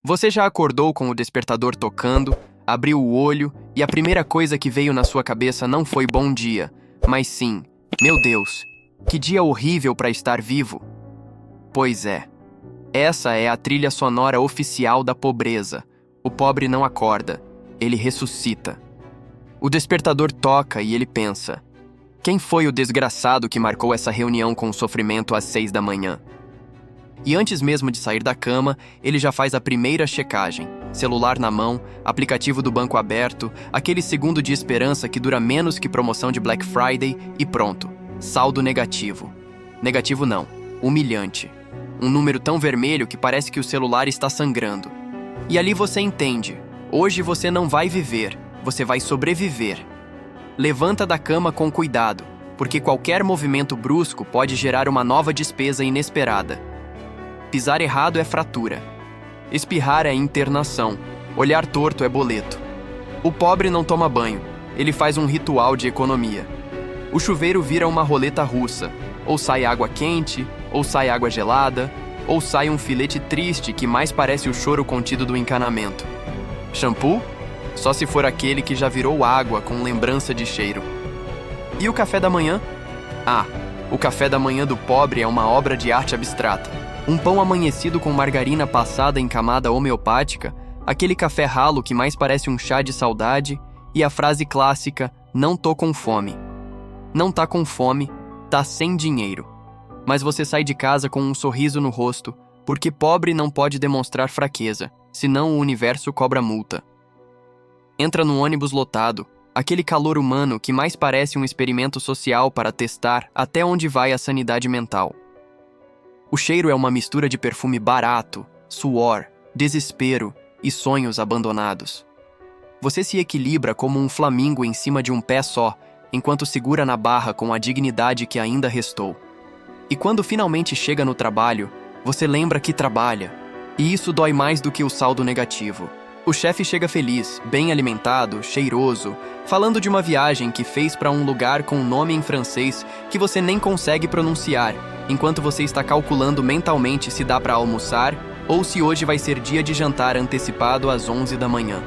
Você já acordou com o despertador tocando, abriu o olho e a primeira coisa que veio na sua cabeça não foi bom dia, mas sim, meu Deus, que dia horrível para estar vivo? Pois é, essa é a trilha sonora oficial da pobreza. O pobre não acorda, ele ressuscita. O despertador toca e ele pensa: quem foi o desgraçado que marcou essa reunião com o sofrimento às 6 da manhã? E antes mesmo de sair da cama, ele já faz a primeira checagem. Celular na mão, aplicativo do banco aberto, aquele segundo de esperança que dura menos que promoção de Black Friday e pronto. Saldo negativo. Negativo não, humilhante. Um número tão vermelho que parece que o celular está sangrando. E ali você entende, hoje você não vai viver, você vai sobreviver. Levanta da cama com cuidado, porque qualquer movimento brusco pode gerar uma nova despesa inesperada. Pisar errado é fratura. Espirrar é internação. Olhar torto é boleto. O pobre não toma banho. Ele faz um ritual de economia. O chuveiro vira uma roleta russa. Ou sai água quente, ou sai água gelada, ou sai um filete triste que mais parece o choro contido do encanamento. Shampoo? Só se for aquele que já virou água com lembrança de cheiro. E o café da manhã? Ah, o café da manhã do pobre é uma obra de arte abstrata. Um pão amanhecido com margarina passada em camada homeopática, aquele café ralo que mais parece um chá de saudade e a frase clássica, não tô com fome. Não tá com fome, tá sem dinheiro. Mas você sai de casa com um sorriso no rosto, porque pobre não pode demonstrar fraqueza, senão o universo cobra multa. Entra no ônibus lotado, aquele calor humano que mais parece um experimento social para testar até onde vai a sanidade mental. O cheiro é uma mistura de perfume barato, suor, desespero e sonhos abandonados. Você se equilibra como um flamingo em cima de um pé só, enquanto segura na barra com a dignidade que ainda restou. E quando finalmente chega no trabalho, você lembra que trabalha. E isso dói mais do que o saldo negativo. O chefe chega feliz, bem alimentado, cheiroso, falando de uma viagem que fez para um lugar com um nome em francês que você nem consegue pronunciar, enquanto você está calculando mentalmente se dá para almoçar ou se hoje vai ser dia de jantar antecipado às 11 da manhã.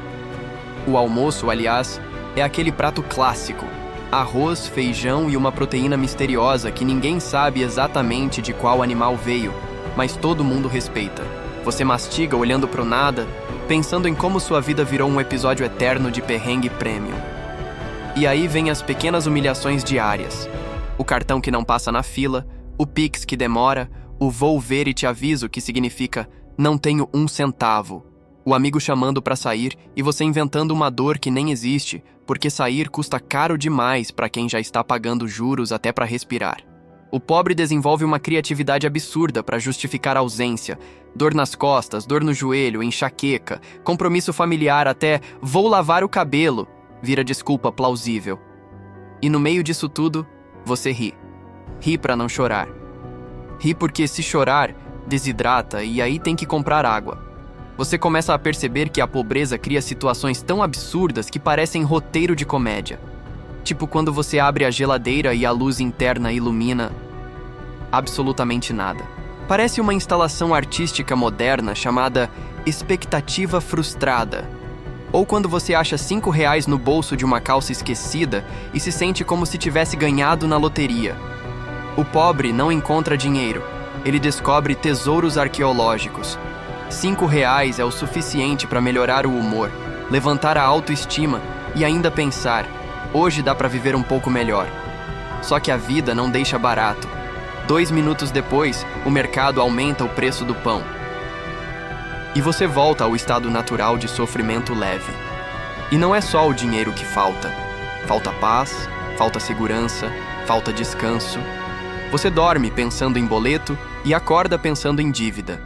O almoço, aliás, é aquele prato clássico: arroz, feijão e uma proteína misteriosa que ninguém sabe exatamente de qual animal veio, mas todo mundo respeita. Você mastiga olhando pro nada, pensando em como sua vida virou um episódio eterno de perrengue premium. E aí vem as pequenas humilhações diárias. O cartão que não passa na fila, o Pix que demora, o vou ver e te aviso que significa não tenho um centavo. O amigo chamando pra sair e você inventando uma dor que nem existe, porque sair custa caro demais pra quem já está pagando juros até pra respirar. O pobre desenvolve uma criatividade absurda para justificar a ausência. Dor nas costas, dor no joelho, enxaqueca, compromisso familiar até vou lavar o cabelo, vira desculpa plausível. E no meio disso tudo, você ri. Ri para não chorar. Ri porque se chorar, desidrata e aí tem que comprar água. Você começa a perceber que a pobreza cria situações tão absurdas que parecem roteiro de comédia. Tipo quando você abre a geladeira e a luz interna ilumina absolutamente nada. Parece uma instalação artística moderna chamada expectativa frustrada. Ou quando você acha R$5 no bolso de uma calça esquecida e se sente como se tivesse ganhado na loteria. O pobre não encontra dinheiro. Ele descobre tesouros arqueológicos. R$5 é o suficiente para melhorar o humor, levantar a autoestima e ainda pensar: hoje dá para viver um pouco melhor. Só que a vida não deixa barato. 2 minutos depois, o mercado aumenta o preço do pão. E você volta ao estado natural de sofrimento leve. E não é só o dinheiro que falta. Falta paz, falta segurança, falta descanso. Você dorme pensando em boleto e acorda pensando em dívida.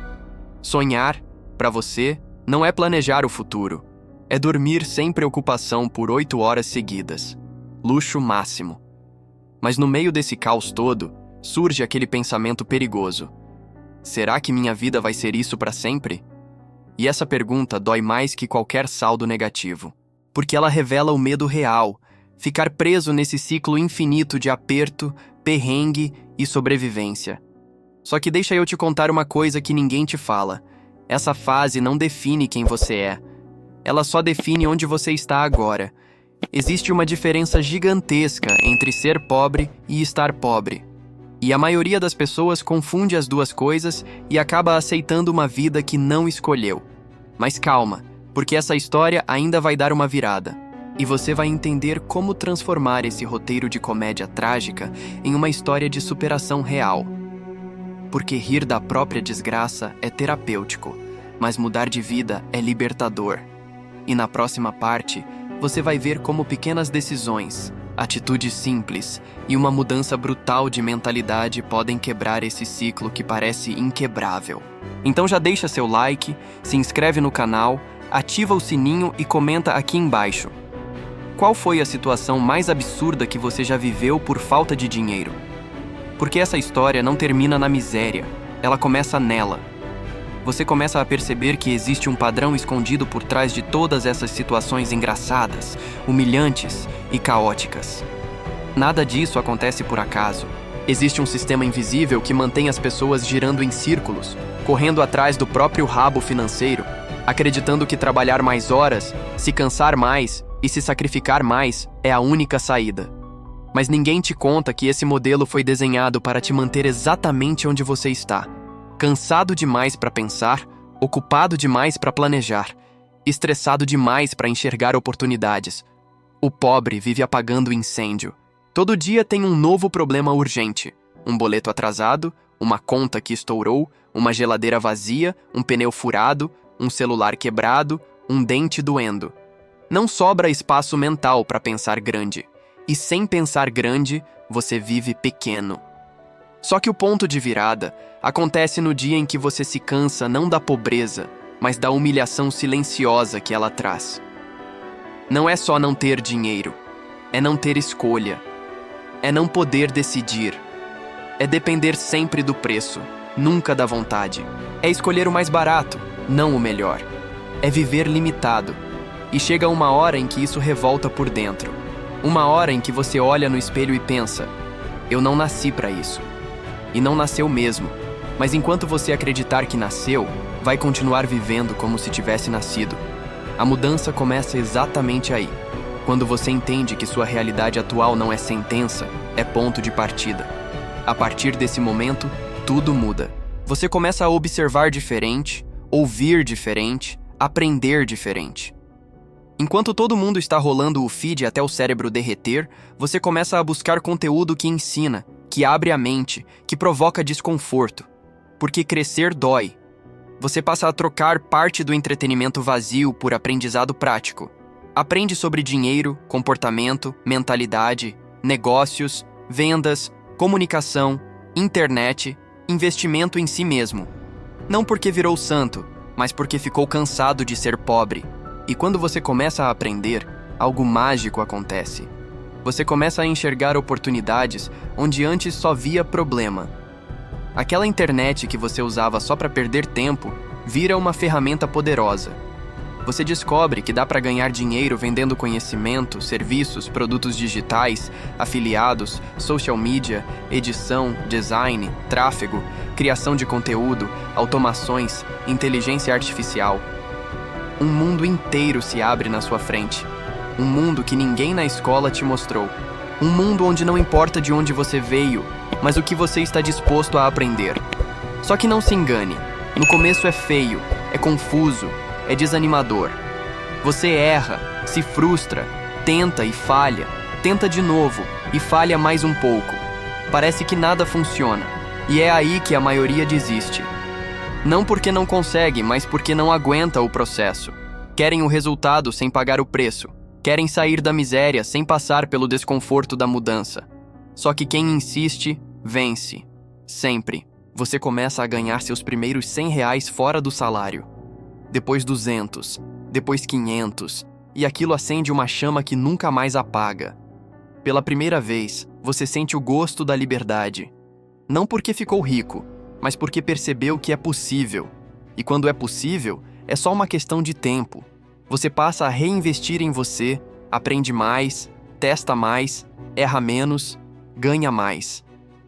Sonhar, para você, não é planejar o futuro. É dormir sem preocupação por 8 horas seguidas. Luxo máximo. Mas no meio desse caos todo, surge aquele pensamento perigoso: será que minha vida vai ser isso para sempre? E essa pergunta dói mais que qualquer saldo negativo, porque ela revela o medo real, ficar preso nesse ciclo infinito de aperto, perrengue e sobrevivência. Só que deixa eu te contar uma coisa que ninguém te fala. Essa fase não define quem você é. Ela só define onde você está agora. Existe uma diferença gigantesca entre ser pobre e estar pobre. E a maioria das pessoas confunde as duas coisas e acaba aceitando uma vida que não escolheu. Mas calma, porque essa história ainda vai dar uma virada. E você vai entender como transformar esse roteiro de comédia trágica em uma história de superação real. Porque rir da própria desgraça é terapêutico, mas mudar de vida é libertador. E na próxima parte, você vai ver como pequenas decisões, atitudes simples e uma mudança brutal de mentalidade podem quebrar esse ciclo que parece inquebrável. Então já deixa seu like, se inscreve no canal, ativa o sininho e comenta aqui embaixo. Qual foi a situação mais absurda que você já viveu por falta de dinheiro? Porque essa história não termina na miséria, ela começa nela. Você começa a perceber que existe um padrão escondido por trás de todas essas situações engraçadas, humilhantes e caóticas. Nada disso acontece por acaso. Existe um sistema invisível que mantém as pessoas girando em círculos, correndo atrás do próprio rabo financeiro, acreditando que trabalhar mais horas, se cansar mais e se sacrificar mais é a única saída. Mas ninguém te conta que esse modelo foi desenhado para te manter exatamente onde você está. Cansado demais para pensar, ocupado demais para planejar, estressado demais para enxergar oportunidades. O pobre vive apagando o incêndio. Todo dia tem um novo problema urgente. Um boleto atrasado, uma conta que estourou, uma geladeira vazia, um pneu furado, um celular quebrado, um dente doendo. Não sobra espaço mental para pensar grande. E sem pensar grande, você vive pequeno. Só que o ponto de virada acontece no dia em que você se cansa não da pobreza, mas da humilhação silenciosa que ela traz. Não é só não ter dinheiro, é não ter escolha, é não poder decidir, é depender sempre do preço, nunca da vontade, é escolher o mais barato, não o melhor, é viver limitado. E chega uma hora em que isso revolta por dentro. Uma hora em que você olha no espelho e pensa: eu não nasci para isso. E não nasceu mesmo. Mas enquanto você acreditar que nasceu, vai continuar vivendo como se tivesse nascido. A mudança começa exatamente aí. Quando você entende que sua realidade atual não é sentença, é ponto de partida. A partir desse momento, tudo muda. Você começa a observar diferente, ouvir diferente, aprender diferente. Enquanto todo mundo está rolando o feed até o cérebro derreter, você começa a buscar conteúdo que ensina, que abre a mente, que provoca desconforto. Porque crescer dói. Você passa a trocar parte do entretenimento vazio por aprendizado prático. Aprende sobre dinheiro, comportamento, mentalidade, negócios, vendas, comunicação, internet, investimento em si mesmo. Não porque virou santo, mas porque ficou cansado de ser pobre. E quando você começa a aprender, algo mágico acontece. Você começa a enxergar oportunidades onde antes só via problema. Aquela internet que você usava só para perder tempo vira uma ferramenta poderosa. Você descobre que dá para ganhar dinheiro vendendo conhecimento, serviços, produtos digitais, afiliados, social media, edição, design, tráfego, criação de conteúdo, automações, inteligência artificial. Um mundo inteiro se abre na sua frente. Um mundo que ninguém na escola te mostrou. Um mundo onde não importa de onde você veio, mas o que você está disposto a aprender. Só que não se engane. No começo é feio, é confuso, é desanimador. Você erra, se frustra, tenta e falha, tenta de novo e falha mais um pouco. Parece que nada funciona. E é aí que a maioria desiste. Não porque não consegue, mas porque não aguenta o processo. Querem o resultado sem pagar o preço. Querem sair da miséria sem passar pelo desconforto da mudança. Só que quem insiste, vence. Sempre. Você começa a ganhar seus primeiros R$100 fora do salário. Depois 200, depois 500, e aquilo acende uma chama que nunca mais apaga. Pela primeira vez, você sente o gosto da liberdade. Não porque ficou rico, mas porque percebeu que é possível. E quando é possível, é só uma questão de tempo. Você passa a reinvestir em você, aprende mais, testa mais, erra menos, ganha mais.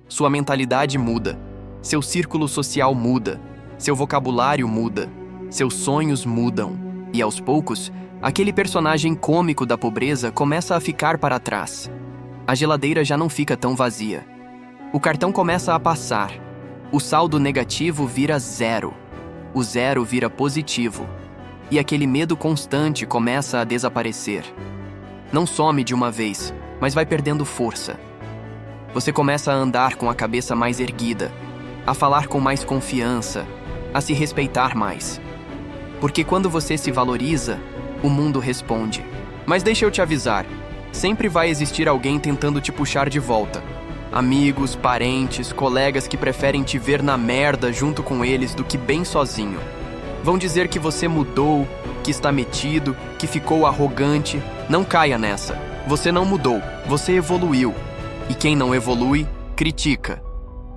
Sua mentalidade muda, seu círculo social muda, seu vocabulário muda, Seus sonhos mudam, e aos poucos, aquele personagem cômico da pobreza começa a ficar para trás. A geladeira já não fica tão vazia. O cartão começa a passar. O saldo negativo vira zero. O zero vira positivo. E aquele medo constante começa a desaparecer. Não some de uma vez, mas vai perdendo força. Você começa a andar com a cabeça mais erguida, a falar com mais confiança, a se respeitar mais. Porque quando você se valoriza, o mundo responde. Mas deixa eu te avisar, sempre vai existir alguém tentando te puxar de volta. Amigos, parentes, colegas que preferem te ver na merda junto com eles do que bem sozinho. Vão dizer que você mudou, que está metido, que ficou arrogante. Não caia nessa. Você não mudou, você evoluiu. E quem não evolui, critica.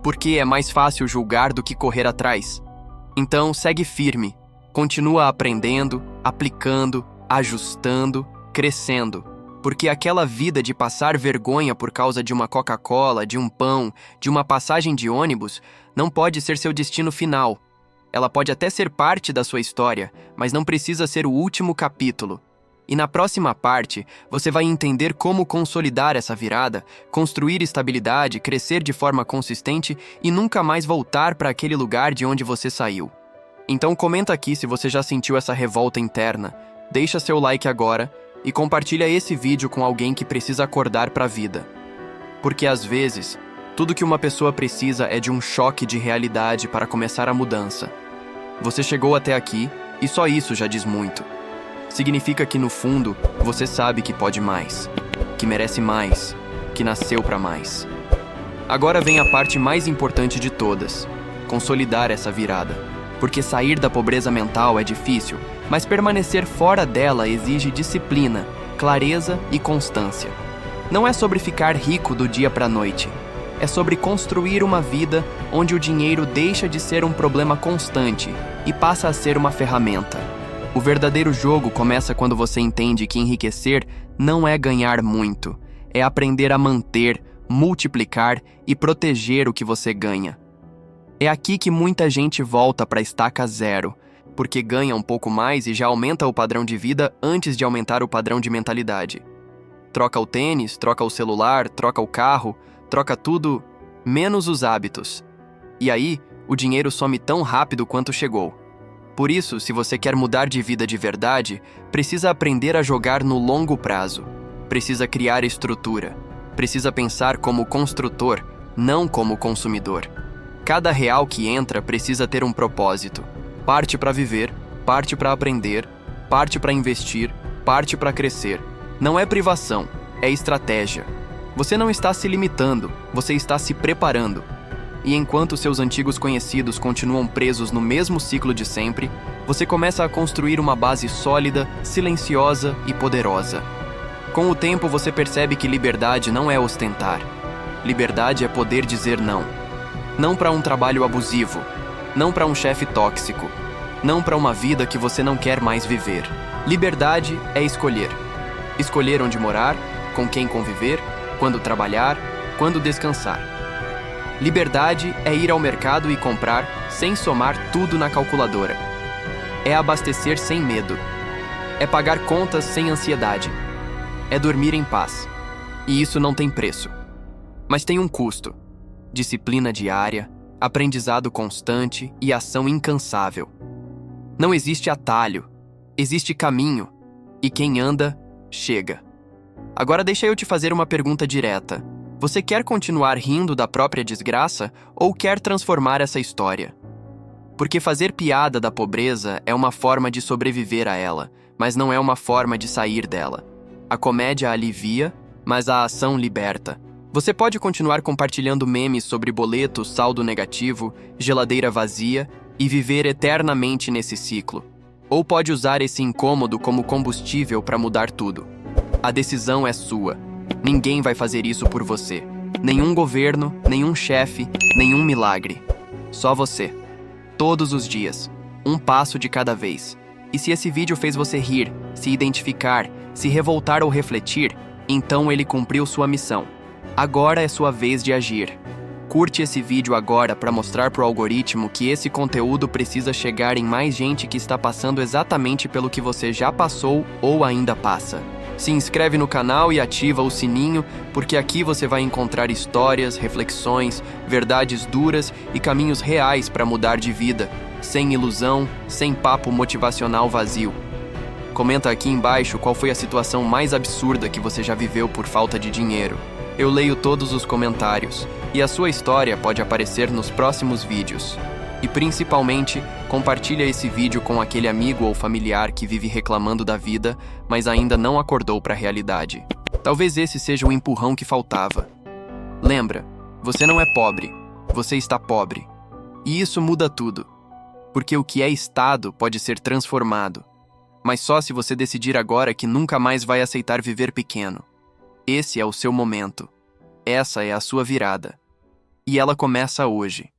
Porque é mais fácil julgar do que correr atrás. Então, segue firme. Continua aprendendo, aplicando, ajustando, crescendo. Porque aquela vida de passar vergonha por causa de uma Coca-Cola, de um pão, de uma passagem de ônibus, não pode ser seu destino final. Ela pode até ser parte da sua história, mas não precisa ser o último capítulo. E na próxima parte, você vai entender como consolidar essa virada, construir estabilidade, crescer de forma consistente e nunca mais voltar para aquele lugar de onde você saiu. Então comenta aqui se você já sentiu essa revolta interna, deixa seu like agora e compartilha esse vídeo com alguém que precisa acordar para a vida. Porque às vezes, tudo que uma pessoa precisa é de um choque de realidade para começar a mudança. Você chegou até aqui e só isso já diz muito. Significa que no fundo, você sabe que pode mais, que merece mais, que nasceu para mais. Agora vem a parte mais importante de todas, consolidar essa virada. Porque sair da pobreza mental é difícil, mas permanecer fora dela exige disciplina, clareza e constância. Não é sobre ficar rico do dia para a noite. É sobre construir uma vida onde o dinheiro deixa de ser um problema constante e passa a ser uma ferramenta. O verdadeiro jogo começa quando você entende que enriquecer não é ganhar muito, é aprender a manter, multiplicar e proteger o que você ganha. É aqui que muita gente volta para a estaca zero, porque ganha um pouco mais e já aumenta o padrão de vida antes de aumentar o padrão de mentalidade. Troca o tênis, troca o celular, troca o carro, troca tudo, menos os hábitos. E aí, o dinheiro some tão rápido quanto chegou. Por isso, se você quer mudar de vida de verdade, precisa aprender a jogar no longo prazo. Precisa criar estrutura. Precisa pensar como construtor, não como consumidor. Cada real que entra precisa ter um propósito. Parte para viver, parte para aprender, parte para investir, parte para crescer. Não é privação, é estratégia. Você não está se limitando, você está se preparando. E enquanto seus antigos conhecidos continuam presos no mesmo ciclo de sempre, você começa a construir uma base sólida, silenciosa e poderosa. Com o tempo você percebe que liberdade não é ostentar. Liberdade é poder dizer não. Não para um trabalho abusivo, não para um chefe tóxico, não para uma vida que você não quer mais viver. Liberdade é escolher. Escolher onde morar, com quem conviver, quando trabalhar, quando descansar. Liberdade é ir ao mercado e comprar sem somar tudo na calculadora. É abastecer sem medo. É pagar contas sem ansiedade. É dormir em paz. E isso não tem preço. Mas tem um custo. Disciplina diária, aprendizado constante e ação incansável. Não existe atalho, existe caminho, e quem anda, chega. Agora deixa eu te fazer uma pergunta direta. Você quer continuar rindo da própria desgraça ou quer transformar essa história? Porque fazer piada da pobreza é uma forma de sobreviver a ela, mas não é uma forma de sair dela. A comédia alivia, mas a ação liberta. Você pode continuar compartilhando memes sobre boleto, saldo negativo, geladeira vazia e viver eternamente nesse ciclo. Ou pode usar esse incômodo como combustível para mudar tudo. A decisão é sua. Ninguém vai fazer isso por você. Nenhum governo, nenhum chefe, nenhum milagre. Só você. Todos os dias. Um passo de cada vez. E se esse vídeo fez você rir, se identificar, se revoltar ou refletir, então ele cumpriu sua missão. Agora é sua vez de agir. Curte esse vídeo agora para mostrar pro algoritmo que esse conteúdo precisa chegar em mais gente que está passando exatamente pelo que você já passou ou ainda passa. Se inscreve no canal e ativa o sininho, porque aqui você vai encontrar histórias, reflexões, verdades duras e caminhos reais para mudar de vida, sem ilusão, sem papo motivacional vazio. Comenta aqui embaixo qual foi a situação mais absurda que você já viveu por falta de dinheiro. Eu leio todos os comentários, e a sua história pode aparecer nos próximos vídeos. E principalmente, compartilha esse vídeo com aquele amigo ou familiar que vive reclamando da vida, mas ainda não acordou para a realidade. Talvez esse seja o empurrão que faltava. Lembra, você não é pobre, você está pobre. E isso muda tudo. Porque o que é estado pode ser transformado. Mas só se você decidir agora que nunca mais vai aceitar viver pequeno. Esse é o seu momento. Essa é a sua virada. E ela começa hoje.